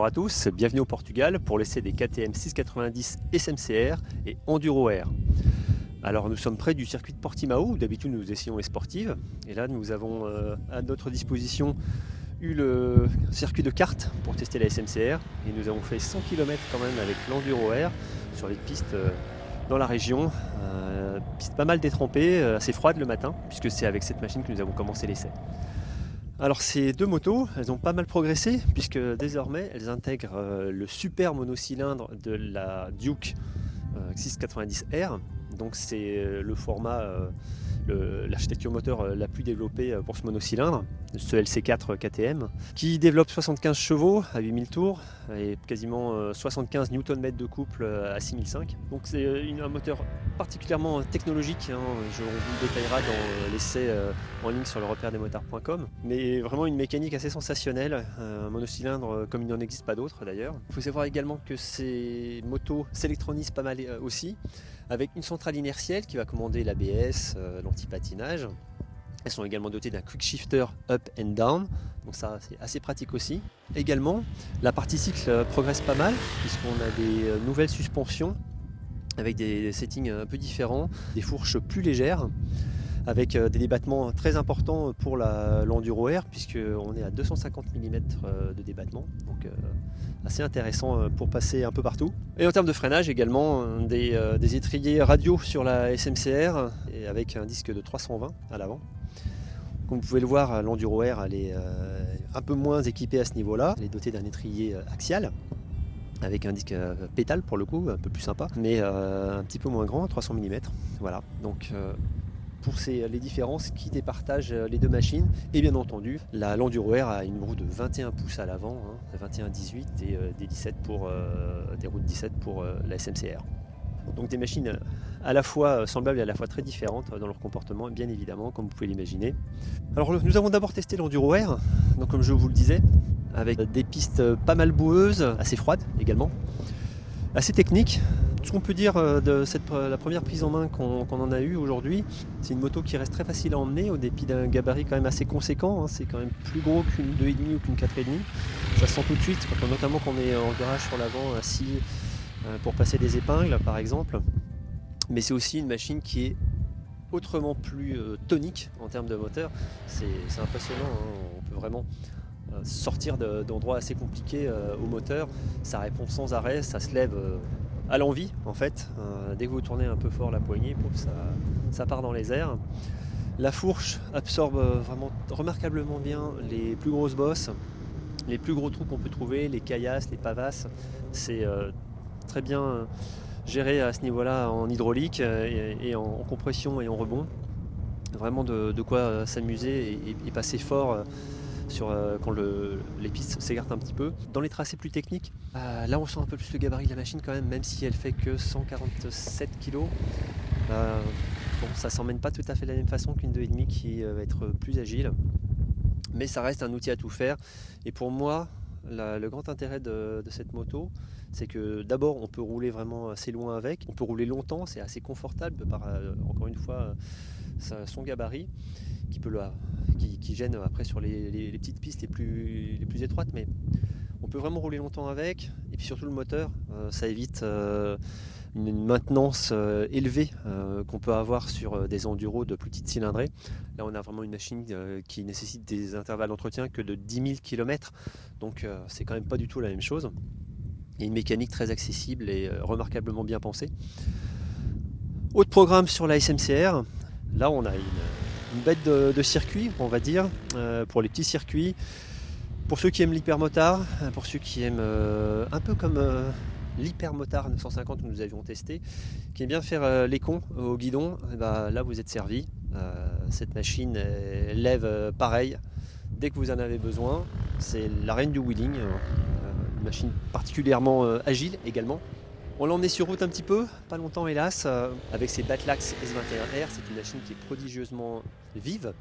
Bonjour à tous, bienvenue au Portugal pour l'essai des KTM 690 SMCR et Enduro Air. Alors nous sommes près du circuit de Portimao, où d'habitude nous essayons les sportives. Et là nous avons à notre disposition eu le circuit de kart pour tester la SMCR. Et nous avons fait 100 km quand même avec l'Enduro Air sur les pistes dans la région. Piste pas mal détrempée, assez froide le matin, puisque c'est avec cette machine que nous avons commencé l'essai. Alors ces deux motos, elles ont pas mal progressé puisque désormais elles intègrent le super monocylindre de la Duke 690R. Donc c'est le format, l'architecture moteur la plus développée pour ce monocylindre, ce LC4 KTM, qui développe 75 chevaux à 8000 tours et quasiment 75 Nm de couple à 6005. Donc c'est un moteur particulièrement technologique, hein. On vous le détaillera dans l'essai en ligne sur le repère-des-motards.com, mais vraiment une mécanique assez sensationnelle, un monocylindre comme il n'en existe pas d'autres d'ailleurs. Il faut savoir également que ces motos s'électronisent pas mal aussi, avec une centrale inertielle qui va commander l'ABS, l'anti-patinage. Elles sont également dotées d'un quick shifter up and down, donc ça c'est assez pratique aussi. Également, la partie cycle progresse pas mal puisqu'on a des nouvelles suspensions avec des settings un peu différents, des fourches plus légères, avec des débattements très importants pour l'Enduro Air puisqu'on est à 250 mm de débattement, donc assez intéressant pour passer un peu partout. Et en termes de freinage également, des étriers radio sur la SMCR et avec un disque de 320 à l'avant. Comme vous pouvez le voir, l'Enduro Air elle est un peu moins équipée à ce niveau-là. Elle est dotée d'un étrier axial avec un disque pétale pour le coup, un peu plus sympa, mais un petit peu moins grand, 300 mm. Voilà, donc pour les différences qui départagent les deux machines. Et bien entendu, l'Enduro Air a une roue de 21 pouces à l'avant, 21-18 et des roues de 17 pour la SMCR. Donc des machines à la fois semblables et à la fois très différentes dans leur comportement, bien évidemment, comme vous pouvez l'imaginer. Alors nous avons d'abord testé l'Enduro Air, donc comme je vous le disais, avec des pistes pas mal boueuses, assez froides également, assez techniques. Ce qu'on peut dire de la première prise en main qu'on en a eue aujourd'hui, c'est une moto qui reste très facile à emmener au dépit d'un gabarit quand même assez conséquent, hein. C'est quand même plus gros qu'une 2,5 ou qu'une 4,5. Ça se sent tout de suite, notamment quand on est en garage sur l'avant, assis pour passer des épingles par exemple. Mais c'est aussi une machine qui est autrement plus tonique en termes de moteur. C'est impressionnant, hein. On peut vraiment sortir d'endroits assez compliqués au moteur. Ça répond sans arrêt, ça se lève à l'envie en fait. Dès que vous tournez un peu fort la poignée, ça part dans les airs. La fourche absorbe vraiment remarquablement bien les plus grosses bosses, les plus gros trous qu'on peut trouver, les caillasses, les pavasses. C'est très bien géré à ce niveau-là en hydraulique et en compression et en rebond. Vraiment de quoi s'amuser et passer fort quand les pistes s'écartent un petit peu. Dans les tracés plus techniques, là on sent un peu plus le gabarit de la machine quand même si elle fait que 147 kg. Bon, ça s'emmène pas tout à fait de la même façon qu'une 2,5 qui va être plus agile. Mais ça reste un outil à tout faire. Et pour moi, le grand intérêt de cette moto, c'est que d'abord on peut rouler vraiment assez loin avec, on peut rouler longtemps, c'est assez confortable par encore une fois son gabarit qui gêne après sur les petites pistes les plus étroites, mais on peut vraiment rouler longtemps avec. Et puis surtout le moteur, ça évite une maintenance élevée qu'on peut avoir sur des enduros de plus petite cylindrée. Là on a vraiment une machine qui nécessite des intervalles d'entretien que de 10 000 km, donc c'est quand même pas du tout la même chose. Il y a une mécanique très accessible et remarquablement bien pensée. Autre programme sur la SMCR, là on a une bête de circuit, on va dire, pour les petits circuits, pour ceux qui aiment l'hypermotard, pour ceux qui aiment un peu comme l'hypermotard 950 que nous avions testé, qui aime bien faire les cons au guidon, et là vous êtes servi. Cette machine elle lève pareil dès que vous en avez besoin. C'est la reine du wheeling, une machine particulièrement agile également. On l'a emmené sur route un petit peu, pas longtemps hélas, avec ses Batlax S21R. C'est une machine qui est prodigieusement vive.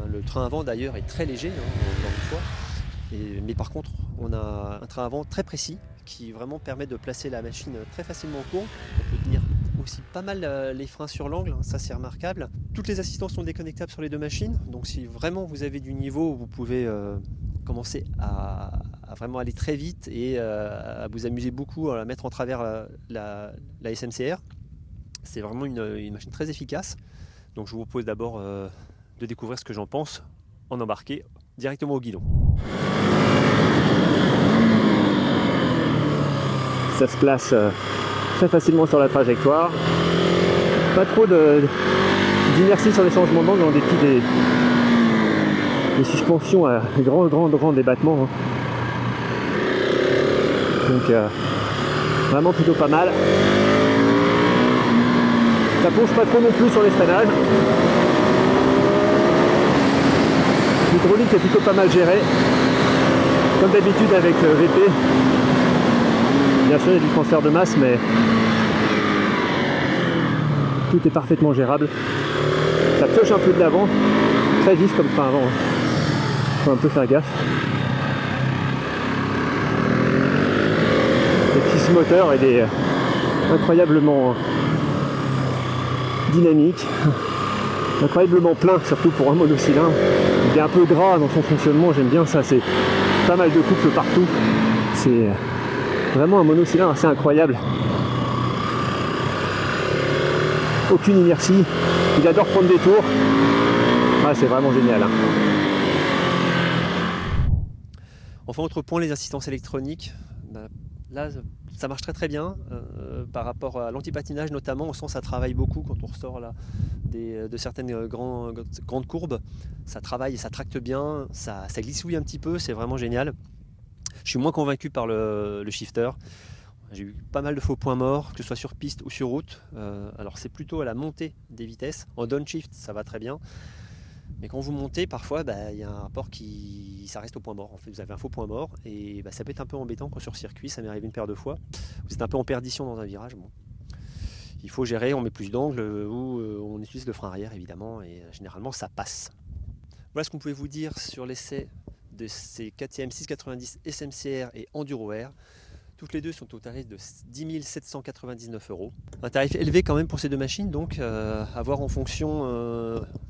Le train avant d'ailleurs est très léger, encore une fois. Mais par contre, on a un train avant très précis qui vraiment permet de placer la machine très facilement en courbe. On peut tenir aussi pas mal les freins sur l'angle, ça c'est remarquable. Toutes les assistances sont déconnectables sur les deux machines, donc si vraiment vous avez du niveau, vous pouvez commencer à à vraiment aller très vite et à vous amuser beaucoup, à la mettre en travers la SMCR. C'est vraiment une machine très efficace. Donc je vous propose d'abord de découvrir ce que j'en pense en embarqué directement au guidon. Ça se place très facilement sur la trajectoire. Pas trop d'inertie sur les changements d'angle en dépit des suspensions à grand débattement. Donc vraiment plutôt pas mal. Ça plonge pas trop non plus sur les freinages. L'hydraulique est plutôt pas mal gérée. Comme d'habitude avec VP. Bien sûr il y a du transfert de masse, mais tout est parfaitement gérable. Ça pioche un peu de l'avant, très vif comme frein avant. Faut un peu faire gaffe. Et puis ce moteur il est incroyablement dynamique, incroyablement plein, surtout pour un monocylindre. Il est un peu gras dans son fonctionnement, j'aime bien ça, c'est pas mal de couple partout. C'est vraiment un monocylindre assez incroyable. Aucune inertie, il adore prendre des tours. Ah, c'est vraiment génial. Enfin, autre point, les assistances électroniques. Là, ça marche très bien par rapport à l'antipatinage notamment. On sent que ça travaille beaucoup quand on ressort là, de certaines grandes courbes. Ça travaille et ça tracte bien, ça glissouille un petit peu, c'est vraiment génial. Je suis moins convaincu par le shifter. J'ai eu pas mal de faux points morts, que ce soit sur piste ou sur route. Alors c'est plutôt à la montée des vitesses. En downshift, ça va très bien. Mais quand vous montez, parfois, il y a un rapport ça reste au point mort. En fait, vous avez un faux point mort et ça peut être un peu embêtant quand sur circuit. Ça m'est arrivé une paire de fois. Vous êtes un peu en perdition dans un virage. Bon. Il faut gérer, on met plus d'angle ou on utilise le frein arrière évidemment et généralement ça passe. Voilà ce qu'on pouvait vous dire sur l'essai de ces KTM 690 SMCR et Enduro Air. Toutes les deux sont au tarif de 10 799 €. Un tarif élevé quand même pour ces deux machines, donc à voir en fonction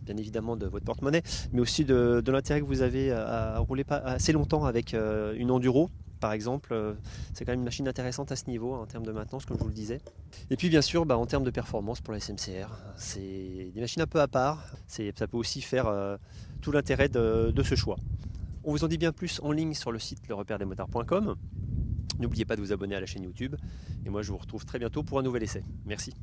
bien évidemment de votre porte-monnaie, mais aussi de l'intérêt que vous avez à rouler pas assez longtemps avec une Enduro. Par exemple, c'est quand même une machine intéressante à ce niveau en termes de maintenance, comme je vous le disais. Et puis bien sûr, en termes de performance pour la SMCR, c'est des machines un peu à part. Ça peut aussi faire tout l'intérêt de ce choix. On vous en dit bien plus en ligne sur le site lerepairedesmotards.com. N'oubliez pas de vous abonner à la chaîne YouTube. Et moi, je vous retrouve très bientôt pour un nouvel essai. Merci.